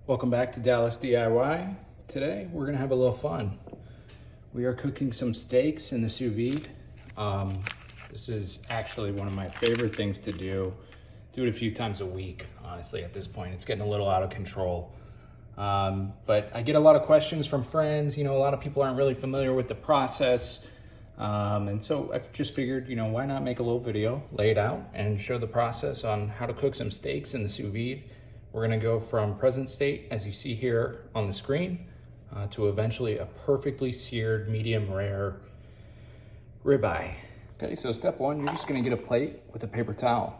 Welcome back to Dallas DIY. Today we're gonna have a little fun. We are cooking some steaks in the sous vide. This is actually one of my favorite things to do. Do it a few times a week, honestly, at this point. It's getting a little out of control. But I get a lot of questions from friends. A lot of people aren't really familiar with the process. And so I've just figured, why not make a little video, lay it out, and show the process on how to cook some steaks in the sous vide. We're gonna go from present state, as you see here on the screen, to eventually a perfectly seared, medium rare ribeye. Okay, so step one, you're just gonna get a plate with a paper towel.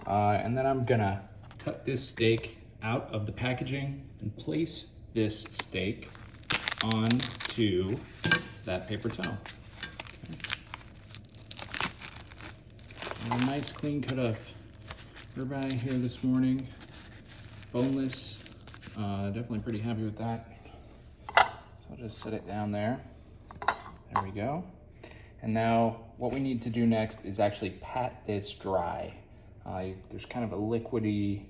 And then I'm gonna cut this steak out of the packaging and place this steak onto that paper towel. Okay. A nice clean cut of ribeye here this morning. Boneless, definitely pretty happy with that. So I'll just set it down there. There we go. And now what we need to do next is actually pat this dry. There's kind of a liquidy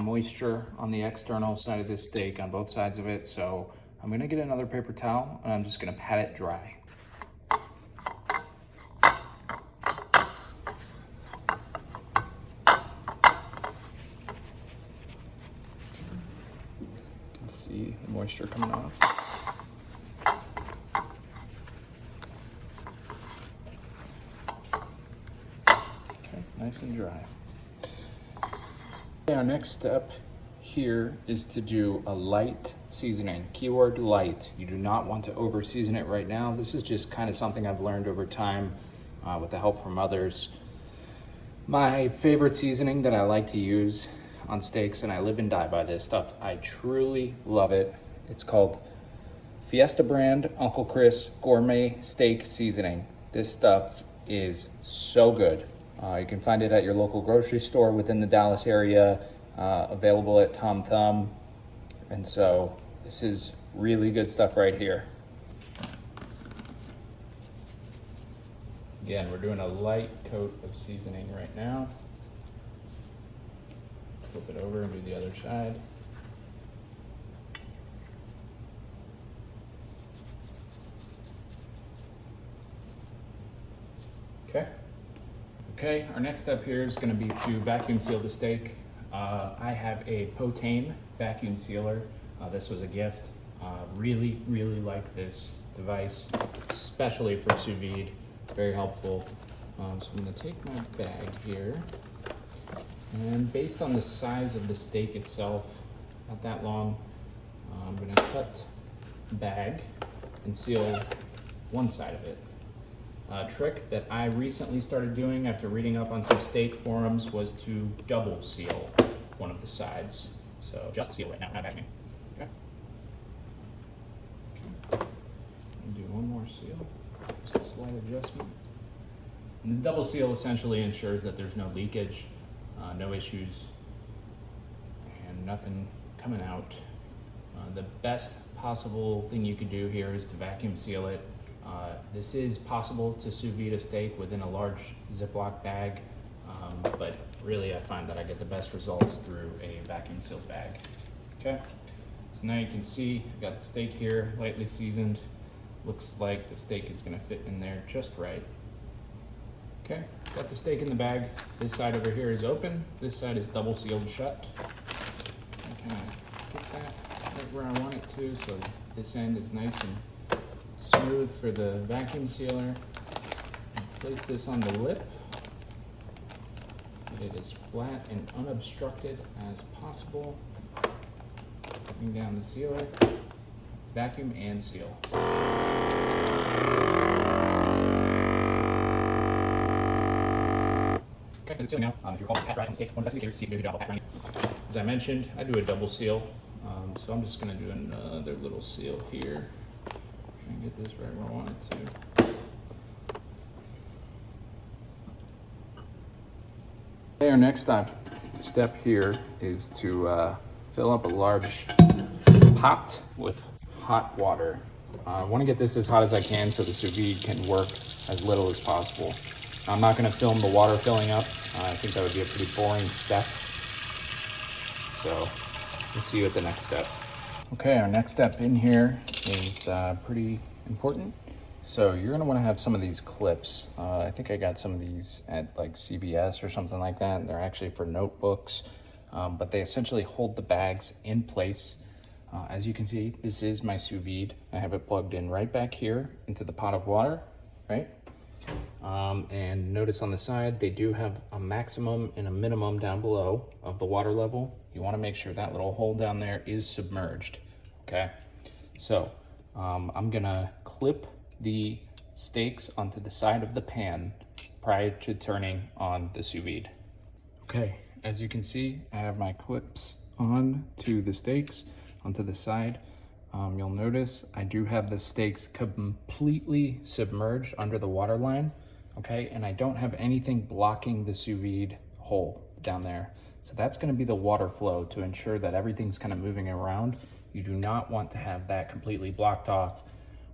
moisture on the external side of this steak, on both sides of it. So I'm gonna get another paper towel and I'm just gonna pat it dry. See the moisture coming off. Okay, nice and dry. Okay, our next step here is to do a light seasoning. Keyword light. You do not want to over season it right now. This is just kind of something I've learned over time with the help from others. My favorite seasoning that I like to use on steaks, and I live and die by this stuff. I truly love it. It's called Fiesta Brand Uncle Chris Gourmet Steak Seasoning. This stuff is so good. You can find it at your local grocery store within the Dallas area, available at Tom Thumb. And so this is really good stuff right here. Again, we're doing a light coat of seasoning right now. Flip it over and do the other side. Okay, our next step here is gonna be to vacuum seal the steak. I have a Potane Vacuum sealer. This was a gift. Really like this device, especially for sous vide. It's very helpful. So I'm gonna take my bag here. And based on the size of the steak itself, not that long, I'm gonna cut the bag and seal one side of it. A trick that I recently started doing after reading up on some steak forums was to double seal one of the sides. So just seal right now, not vacuuming. Okay. And do one more seal, just a slight adjustment. And the double seal essentially ensures that there's no leakage. No issues, and nothing coming out. The best possible thing you could do here is to vacuum seal it. This is possible to sous vide a steak within a large Ziploc bag, but really I find that I get the best results through a vacuum sealed bag. Okay, so now you can see I've got the steak here, lightly seasoned. Looks like the steak is gonna fit in there just right. Okay, got the steak in the bag. This side over here is open. This side is double sealed shut. I kind of get that right where I want it to, so this end is nice and smooth for the vacuum sealer. Place this on the lip. Get it as flat and unobstructed as possible. Bring down the sealer. Vacuum and seal. Okay, it's sealing now. If you're calling pat dry on steak, one of the best indicators to see if you do a good job of pat drying. As I mentioned, I do a double seal, so I'm just going to do another little seal here. Try and get this right where I want it to. Okay, our next step here is to fill up a large pot with hot water. I want to get this as hot as I can so the sous vide can work as little as possible. I'm not going to film the water filling up. I think that would be a pretty boring step. So We'll see you at the next step. Okay, our next step in here is pretty important. So you're gonna wanna have some of these clips. I think I got some of these at like CVS or something like that. They're actually for notebooks, but they essentially hold the bags in place. As you can see, this is my sous vide. I have it plugged in right back here into the pot of water, right? And notice on the side, they do have a maximum and a minimum down below of the water level. You wanna make sure that little hole down there is submerged, okay? So I'm gonna clip the steaks onto the side of the pan prior to turning on the sous vide. Okay, as you can see, I have my clips on to the steaks onto the side. You'll notice I do have the steaks completely submerged under the water line, okay? And I don't have anything blocking the sous vide hole down there. So that's gonna be the water flow to ensure that everything's kind of moving around. You do not want to have that completely blocked off,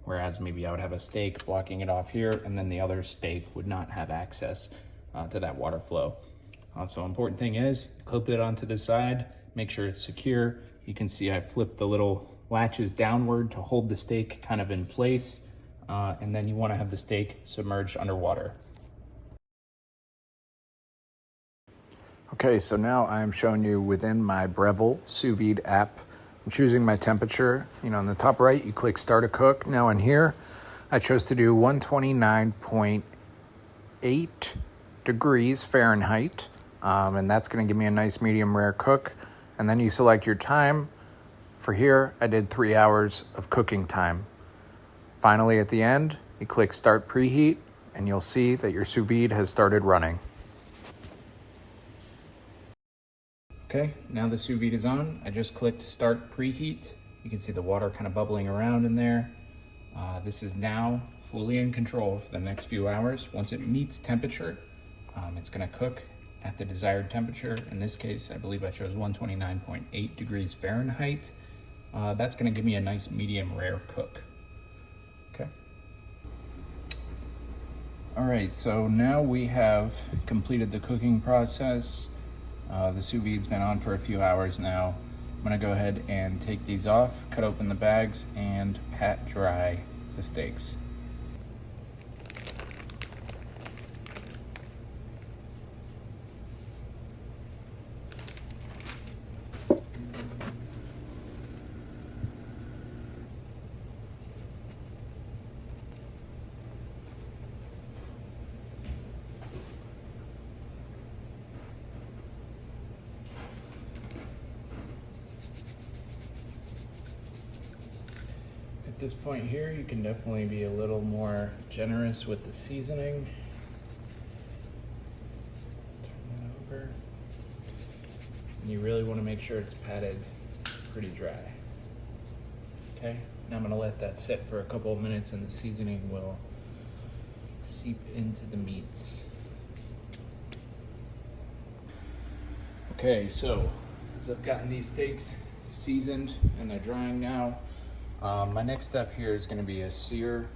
whereas maybe I would have a steak blocking it off here and then the other steak would not have access to that water flow. So important thing is, clip it onto the side, make sure it's secure. You can see I flipped the little latches downward to hold the steak kind of in place, and then you want to have the steak submerged underwater. Okay, so now I'm showing you within my Breville sous vide app. I'm choosing my temperature. You know, on the top right, you click start to cook. Now in here, I chose to do 129.8 degrees Fahrenheit, and that's going to give me a nice medium rare cook. And then you select your time. For here, I did 3 hours of cooking time. Finally, at the end, you click start preheat, and you'll see that your sous vide has started running. Okay, now the sous vide is on. I just clicked start preheat. You can see the water kind of bubbling around in there. This is now fully in control for the next few hours. Once it meets temperature, it's gonna cook at the desired temperature. In this case, I believe I chose 129.8 degrees Fahrenheit. That's gonna give me a nice medium rare cook. Okay. All right, so now we have completed the cooking process. The sous vide's been on for a few hours now. I'm gonna go ahead and take these off, cut open the bags, and pat dry the steaks. At this point here, you can definitely be a little more generous with the seasoning. Turn that over. And you really want to make sure it's patted pretty dry. Okay, now I'm going to let that sit for a couple of minutes and the seasoning will seep into the meats. Okay, so as I've gotten these steaks seasoned and they're drying now, my next step here is going to be a sear.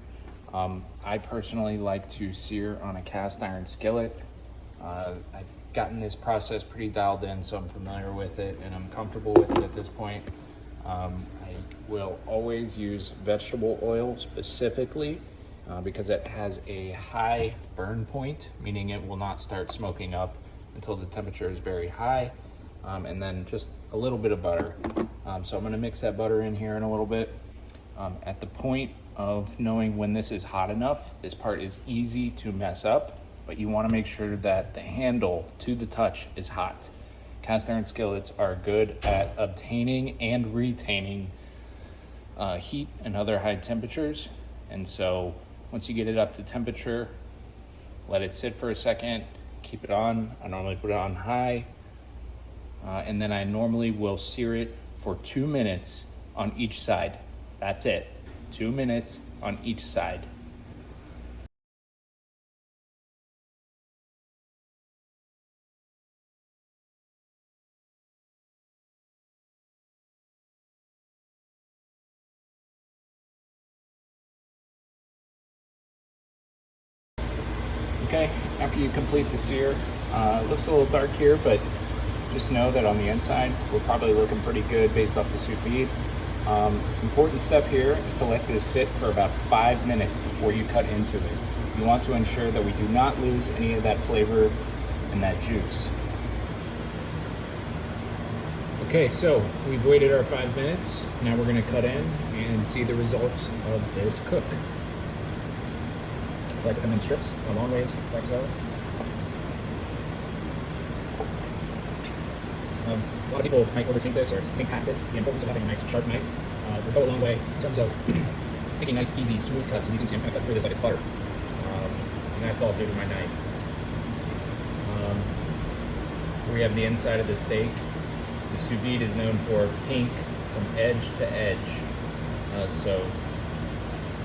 I personally like to sear on a cast iron skillet. I've gotten this process pretty dialed in, so I'm familiar with it and I'm comfortable with it at this point. I will always use vegetable oil specifically because it has a high burn point, meaning it will not start smoking up until the temperature is very high. And then just a little bit of butter. So I'm going to mix that butter in here in a little bit. At the point of knowing when this is hot enough, this part is easy to mess up, but you want to make sure that the handle to the touch is hot. Cast iron skillets are good at obtaining and retaining heat and other high temperatures. And so once you get it up to temperature, let it sit for a second, keep it on. I normally put it on high. And then I normally will sear it for 2 minutes on each side. That's it, 2 minutes on each side. Okay, after you complete the sear, it looks a little dark here, but just know that on the inside, we're probably looking pretty good based off the sous vide. Important step here is to let this sit for about 5 minutes before you cut into it. You want to ensure that we do not lose any of that flavor and that juice. Okay, so we've waited our 5 minutes. Now we're gonna cut in and see the results of this cook. I like to come in strips, long ways, like so. A lot of people might overthink this or think past it. The importance of having a nice sharp knife will go a long way in terms of making nice, easy, smooth cuts. And you can see I'm kind of cutting through this like it's butter. And that's all due to my knife. We have the inside of the steak. The sous vide is known for pink from edge to edge. So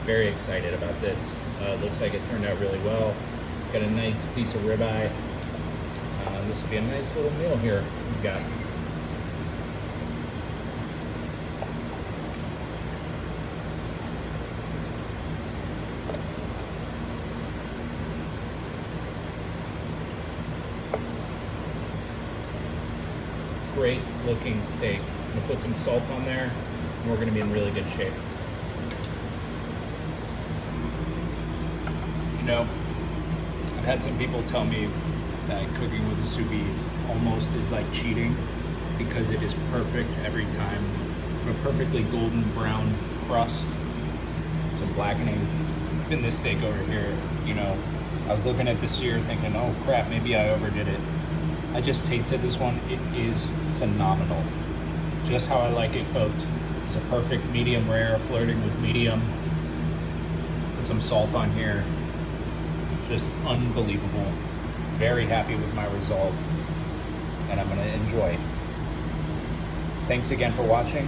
very excited about this. Looks like it turned out really well. Got a nice piece of ribeye. This will be a nice little meal here we've got. Great looking steak. I'm gonna put some salt on there, and we're gonna be in really good shape. You know, I've had some people tell me that cooking with a sous vide almost is like cheating because it is perfect every time. A perfectly golden brown crust, some blackening. Even this steak over here, you know, I was looking at the sear thinking, oh crap, maybe I overdid it. I just tasted this one. It is phenomenal. Just how I like it cooked. It's a perfect medium rare, flirting with medium. Put some salt on here. Just unbelievable. Very happy with my result, and I'm going to enjoy. Thanks again for watching.